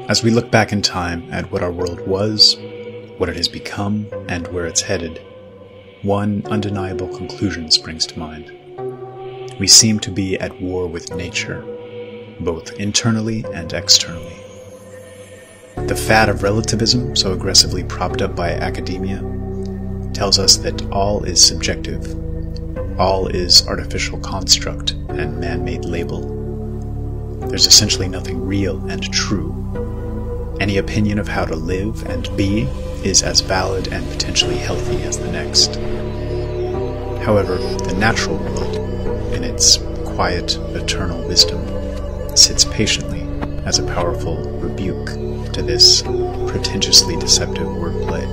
As we look back in time at what our world was, what it has become, and where it's headed, one undeniable conclusion springs to mind. We seem to be at war with nature, both internally and externally. The fad of relativism, so aggressively propped up by academia, tells us that all is subjective, all is artificial construct and man-made label. There's essentially nothing real and true. Any opinion of how to live and be is as valid and potentially healthy as the next. However, the natural world, in its quiet, eternal wisdom, sits patiently as a powerful rebuke to this pretentiously deceptive wordplay.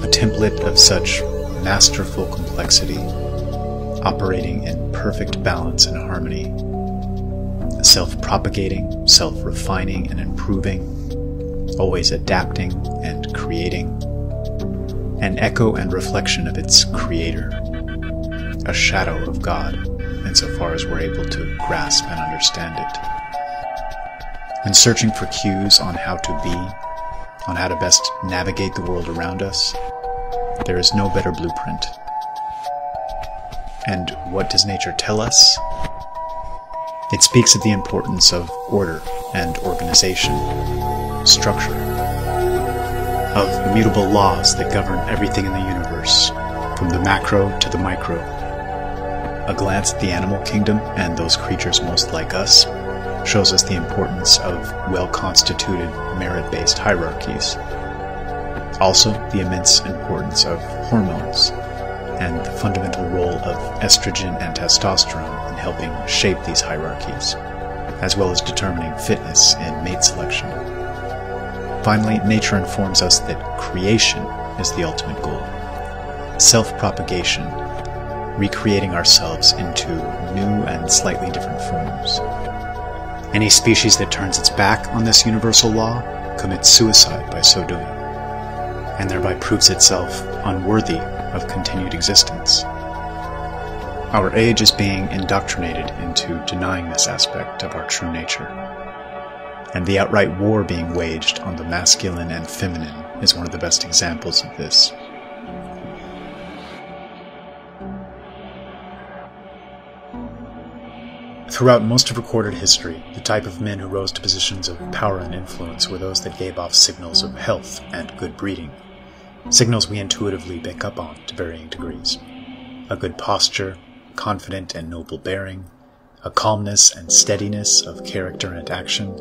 A template of such masterful complexity, operating in perfect balance and harmony, self-propagating, self-refining and improving, always adapting and creating, an echo and reflection of its creator, a shadow of God, insofar as we're able to grasp and understand it. When searching for cues on how to be, on how to best navigate the world around us, there is no better blueprint. And what does nature tell us? It speaks of the importance of order and organization, structure, of immutable laws that govern everything in the universe, from the macro to the micro. A glance at the animal kingdom and those creatures most like us shows us the importance of well-constituted, merit-based hierarchies. Also, the immense importance of hormones and the fundamental role of estrogen and testosterone in helping shape these hierarchies, as well as determining fitness in mate selection. Finally, nature informs us that creation is the ultimate goal. Self-propagation, recreating ourselves into new and slightly different forms. Any species that turns its back on this universal law commits suicide by so doing, and thereby proves itself unworthy of continued existence. Our age is being indoctrinated into denying this aspect of our true nature, and the outright war being waged on the masculine and feminine is one of the best examples of this. Throughout most of recorded history, the type of men who rose to positions of power and influence were those that gave off signals of health and good breeding, signals we intuitively pick up on to varying degrees. A good posture, confident and noble bearing, a calmness and steadiness of character and action,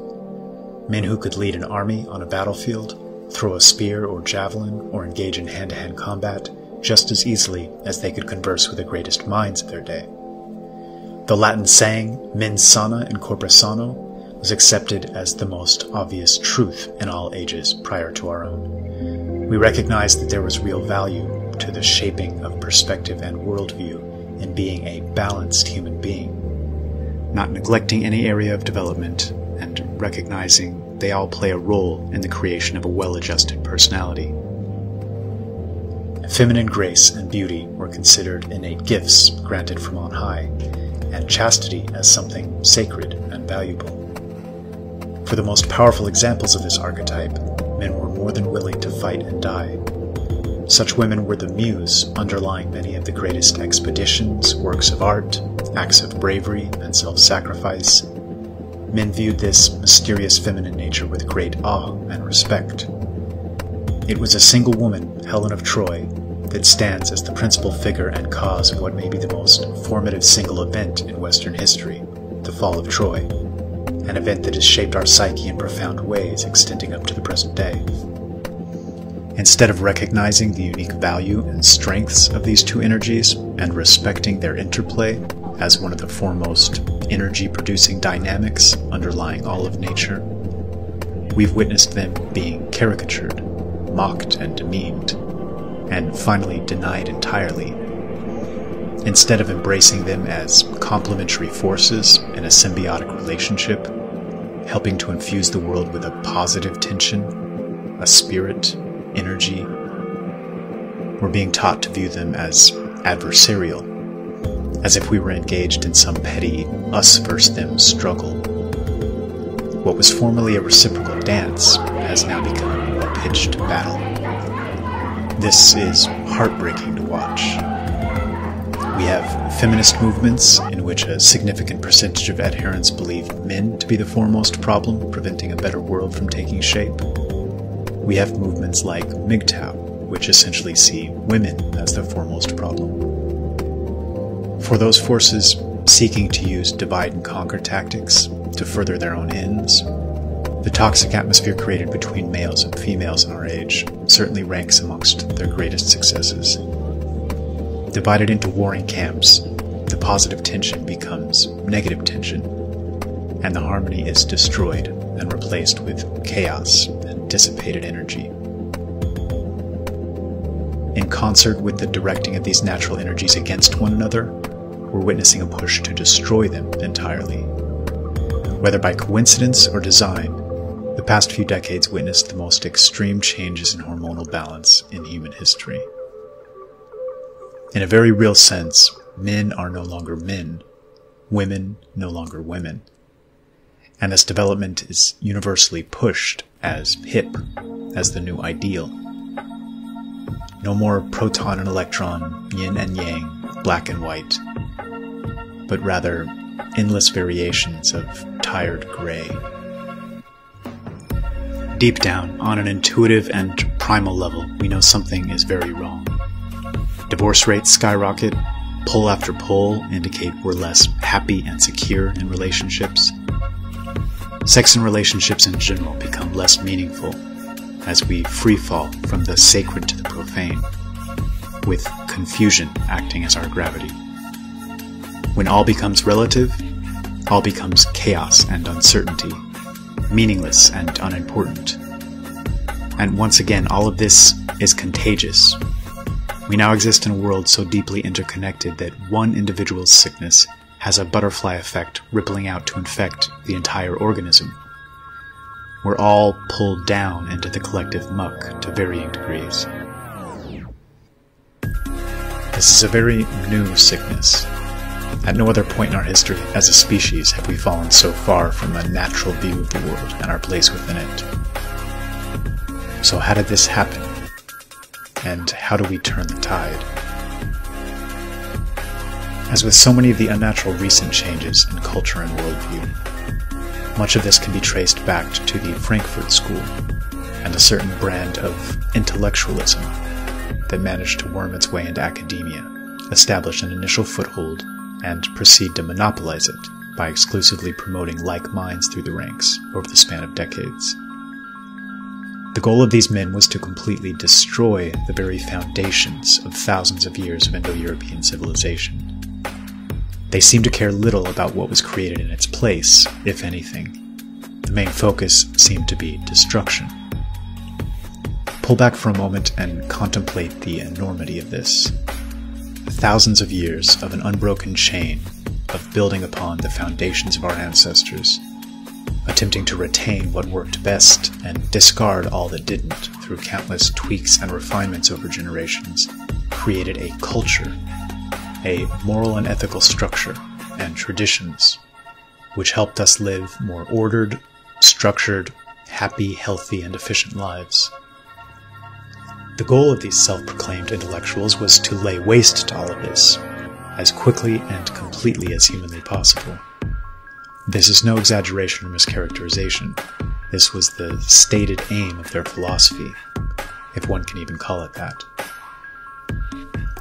men who could lead an army on a battlefield, throw a spear or javelin, or engage in hand-to-hand combat just as easily as they could converse with the greatest minds of their day. The Latin saying, mens sana in corpore sano, was accepted as the most obvious truth in all ages prior to our own. We recognized that there was real value to the shaping of perspective and worldview in being a balanced human being, not neglecting any area of development and recognizing they all play a role in the creation of a well-adjusted personality. Feminine grace and beauty were considered innate gifts granted from on high, and chastity as something sacred and valuable. For the most powerful examples of this archetype, men were more than willing to fight and die. Such women were the muse underlying many of the greatest expeditions, works of art, acts of bravery, and self-sacrifice. Men viewed this mysterious feminine nature with great awe and respect. It was a single woman, Helen of Troy, that stands as the principal figure and cause of what may be the most formative single event in Western history, the fall of Troy, an event that has shaped our psyche in profound ways extending up to the present day. Instead of recognizing the unique value and strengths of these two energies and respecting their interplay as one of the foremost energy-producing dynamics underlying all of nature, we've witnessed them being caricatured, mocked and demeaned, and finally denied entirely. Instead of embracing them as complementary forces in a symbiotic relationship, helping to infuse the world with a positive tension, a spirit, energy, we're being taught to view them as adversarial, as if we were engaged in some petty us versus them struggle. what was formerly a reciprocal dance has now become a pitched battle. This is heartbreaking to watch. We have feminist movements in which a significant percentage of adherents believe men to be the foremost problem, preventing a better world from taking shape. We have movements like MGTOW, which essentially see women as the foremost problem. For those forces seeking to use divide and conquer tactics to further their own ends, the toxic atmosphere created between males and females in our age certainly ranks amongst their greatest successes. Divided into warring camps, the positive tension becomes negative tension, and the harmony is destroyed and replaced with chaos and dissipated energy. In concert with the directing of these natural energies against one another, we're witnessing a push to destroy them entirely. Whether by coincidence or design, the past few decades witnessed the most extreme changes in hormonal balance in human history. In a very real sense, men are no longer men, women no longer women. And this development is universally pushed as hip, as the new ideal. No more proton and electron, yin and yang, black and white, but rather endless variations of tired gray. Deep down, on an intuitive and primal level, we know something is very wrong. Divorce rates skyrocket, poll after poll indicate we're less happy and secure in relationships. Sex and relationships in general become less meaningful as we free fall from the sacred to the profane, with confusion acting as our gravity. When all becomes relative, all becomes chaos and uncertainty, meaningless and unimportant. And once again, all of this is contagious. We now exist in a world so deeply interconnected that one individual's sickness has a butterfly effect rippling out to infect the entire organism. We're all pulled down into the collective muck to varying degrees. This is a very new sickness. At no other point in our history as a species have we fallen so far from a natural view of the world and our place within it. So how did this happen? And how do we turn the tide? As with so many of the unnatural recent changes in culture and worldview, much of this can be traced back to the Frankfurt School and a certain brand of intellectualism that managed to worm its way into academia, establish an initial foothold, and proceed to monopolize it by exclusively promoting like minds through the ranks over the span of decades. The goal of these men was to completely destroy the very foundations of thousands of years of Indo-European civilization. They seemed to care little about what was created in its place, if anything. The main focus seemed to be destruction. Pull back for a moment and contemplate the enormity of this. Thousands of years of an unbroken chain of building upon the foundations of our ancestors, attempting to retain what worked best and discard all that didn't through countless tweaks and refinements over generations, created a culture, a moral and ethical structure and traditions, which helped us live more ordered, structured, happy, healthy, and efficient lives. The goal of these self-proclaimed intellectuals was to lay waste to all of this, as quickly and completely as humanly possible. This is no exaggeration or mischaracterization. This was the stated aim of their philosophy, if one can even call it that.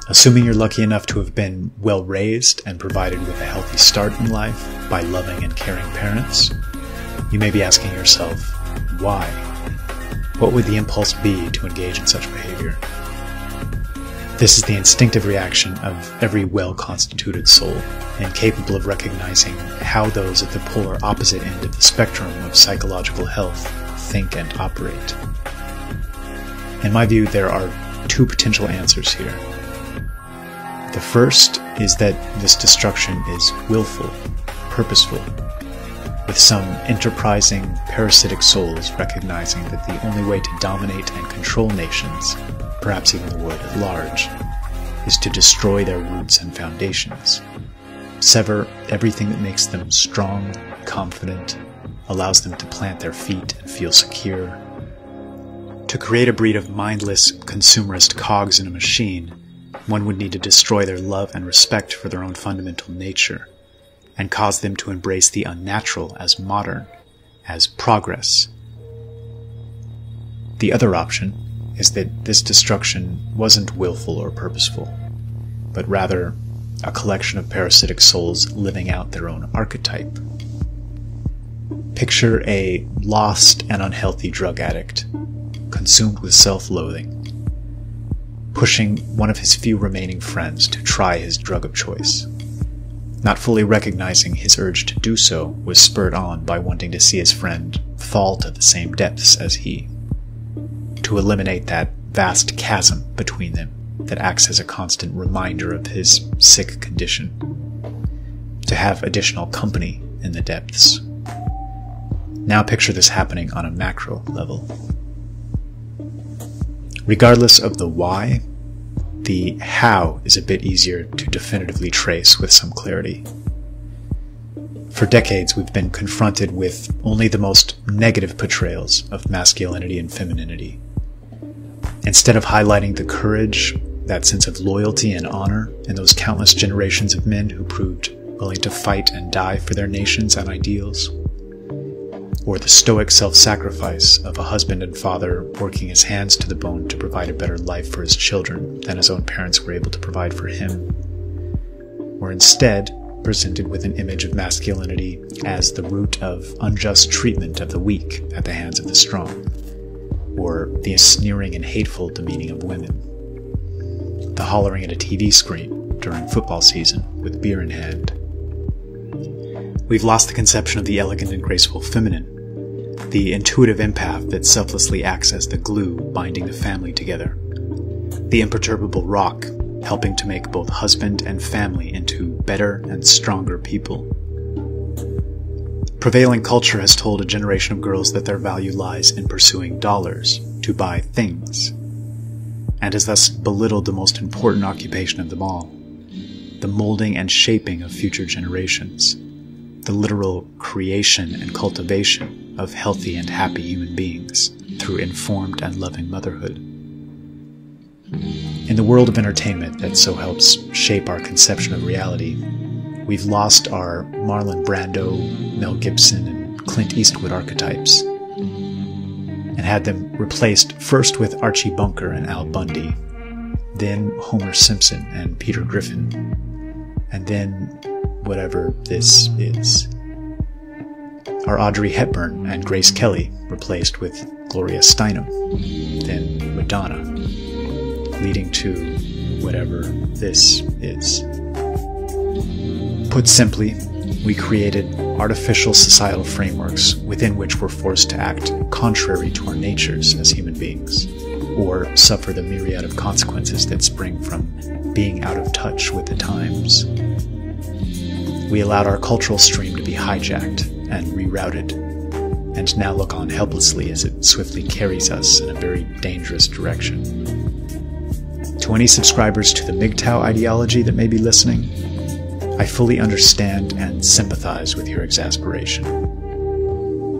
Assuming you're lucky enough to have been well raised and provided with a healthy start in life by loving and caring parents, you may be asking yourself, why? What would the impulse be to engage in such behavior? This is the instinctive reaction of every well-constituted soul, incapable of recognizing how those at the polar opposite end of the spectrum of psychological health think and operate. In my view, there are two potential answers here. The first is that this destruction is willful, purposeful, with some enterprising, parasitic souls recognizing that the only way to dominate and control nations, perhaps even the world at large, is to destroy their roots and foundations, sever everything that makes them strong, confident, allows them to plant their feet and feel secure. To create a breed of mindless, consumerist cogs in a machine, one would need to destroy their love and respect for their own fundamental nature, and cause them to embrace the unnatural as modern, as progress. The other option is that this destruction wasn't willful or purposeful, but rather a collection of parasitic souls living out their own archetype. Picture a lost and unhealthy drug addict, consumed with self-loathing, pushing one of his few remaining friends to try his drug of choice. Not fully recognizing his urge to do so was spurred on by wanting to see his friend fall to the same depths as he, to eliminate that vast chasm between them that acts as a constant reminder of his sick condition, to have additional company in the depths. Now picture this happening on a macro level. Regardless of the why, the how is a bit easier to definitively trace with some clarity. For decades, we've been confronted with only the most negative portrayals of masculinity and femininity. Instead of highlighting the courage, that sense of loyalty and honor in those countless generations of men who proved willing to fight and die for their nations and ideals, or the stoic self-sacrifice of a husband and father working his hands to the bone to provide a better life for his children than his own parents were able to provide for him, were instead presented with an image of masculinity as the root of unjust treatment of the weak at the hands of the strong, or the sneering and hateful demeaning of women, the hollering at a TV screen during football season with beer in hand. We've lost the conception of the elegant and graceful feminine, the intuitive empath that selflessly acts as the glue binding the family together, the imperturbable rock helping to make both husband and family into better and stronger people. Prevailing culture has told a generation of girls that their value lies in pursuing dollars to buy things, and has thus belittled the most important occupation of them all, the molding and shaping of future generations, the literal creation and cultivation of healthy and happy human beings through informed and loving motherhood. In the world of entertainment that so helps shape our conception of reality, we've lost our Marlon Brando, Mel Gibson, and Clint Eastwood archetypes, and had them replaced first with Archie Bunker and Al Bundy, then Homer Simpson and Peter Griffin, and then whatever this is. Our Audrey Hepburn and Grace Kelly replaced with Gloria Steinem, then Madonna, leading to whatever this is. Put simply, we created artificial societal frameworks within which we're forced to act contrary to our natures as human beings, or suffer the myriad of consequences that spring from being out of touch with the times. We allowed our cultural stream to be hijacked and rerouted, and now look on helplessly as it swiftly carries us in a very dangerous direction. To any subscribers to the MGTOW ideology that may be listening, I fully understand and sympathize with your exasperation.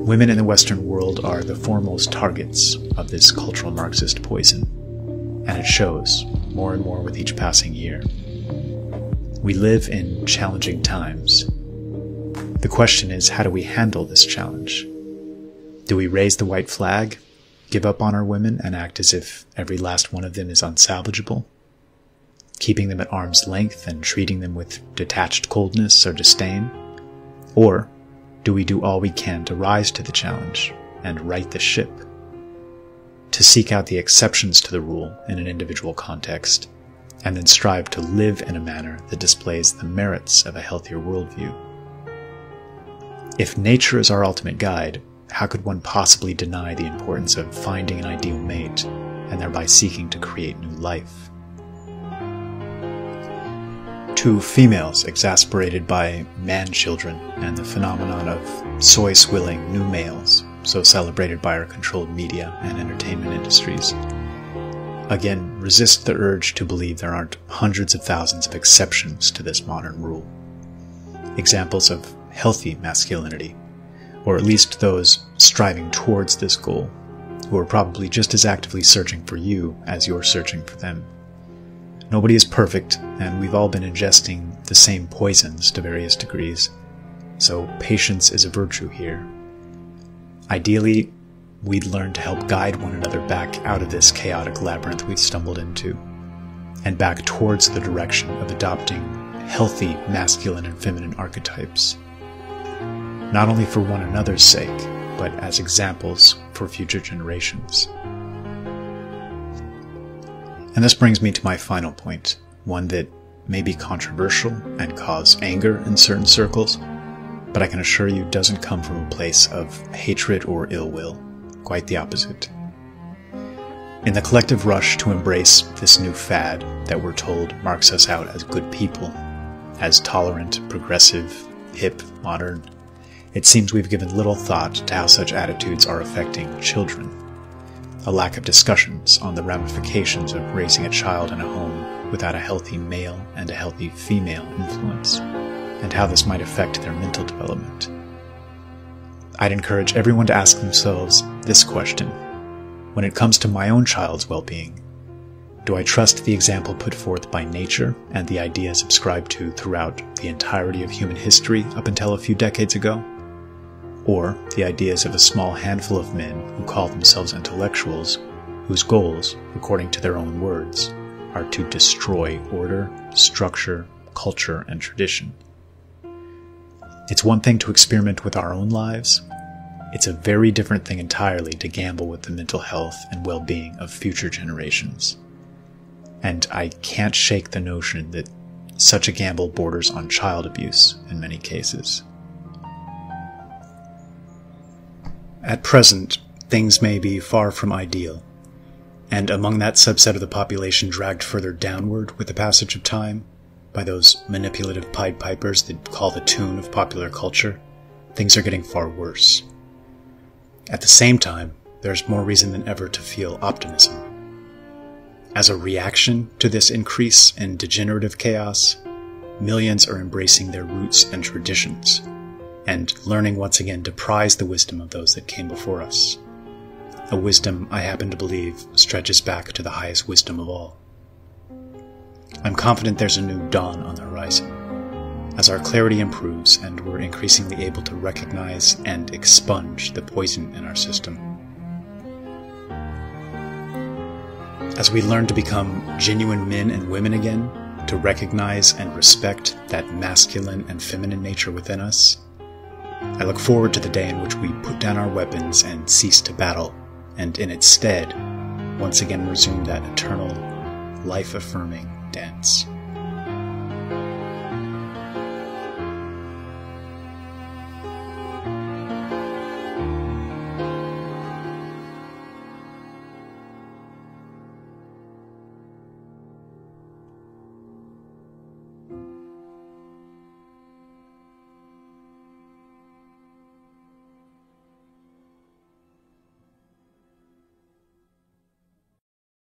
Women in the Western world are the foremost targets of this cultural Marxist poison, and it shows more and more with each passing year. We live in challenging times. The question is, how do we handle this challenge? Do we raise the white flag, give up on our women, and act as if every last one of them is unsalvageable, keeping them at arm's length and treating them with detached coldness or disdain? Or do we do all we can to rise to the challenge and right the ship, to seek out the exceptions to the rule in an individual context, and then strive to live in a manner that displays the merits of a healthier worldview? If nature is our ultimate guide, how could one possibly deny the importance of finding an ideal mate and thereby seeking to create new life? To females exasperated by man-children and the phenomenon of soy-swilling new males, so celebrated by our controlled media and entertainment industries, again, resist the urge to believe there aren't hundreds of thousands of exceptions to this modern rule. Examples of healthy masculinity, or at least those striving towards this goal, who are probably just as actively searching for you as you're searching for them. Nobody is perfect, and we've all been ingesting the same poisons to various degrees, so patience is a virtue here. Ideally, we'd learn to help guide one another back out of this chaotic labyrinth we've stumbled into, and back towards the direction of adopting healthy masculine and feminine archetypes, not only for one another's sake, but as examples for future generations. And this brings me to my final point, one that may be controversial and cause anger in certain circles, but I can assure you doesn't come from a place of hatred or ill will. Quite the opposite. In the collective rush to embrace this new fad that we're told marks us out as good people, as tolerant, progressive, hip, modern, it seems we've given little thought to how such attitudes are affecting children. A lack of discussions on the ramifications of raising a child in a home without a healthy male and a healthy female influence, and how this might affect their mental development. I'd encourage everyone to ask themselves this question. When it comes to my own child's well-being, do I trust the example put forth by nature and the ideas subscribed to throughout the entirety of human history up until a few decades ago? Or the ideas of a small handful of men who call themselves intellectuals, whose goals, according to their own words, are to destroy order, structure, culture, and tradition? It's one thing to experiment with our own lives. It's a very different thing entirely to gamble with the mental health and well-being of future generations. And I can't shake the notion that such a gamble borders on child abuse in many cases. At present, things may be far from ideal, and among that subset of the population dragged further downward with the passage of time, by those manipulative Pied Pipers that call the tune of popular culture, things are getting far worse. At the same time, there's more reason than ever to feel optimism. As a reaction to this increase in degenerative chaos, millions are embracing their roots and traditions, and learning once again to prize the wisdom of those that came before us. A wisdom I happen to believe stretches back to the highest wisdom of all. I'm confident there's a new dawn on the horizon, as our clarity improves and we're increasingly able to recognize and expunge the poison in our system. As we learn to become genuine men and women again, to recognize and respect that masculine and feminine nature within us, I look forward to the day in which we put down our weapons and cease to battle, and in its stead, once again resume that eternal, life-affirming dance.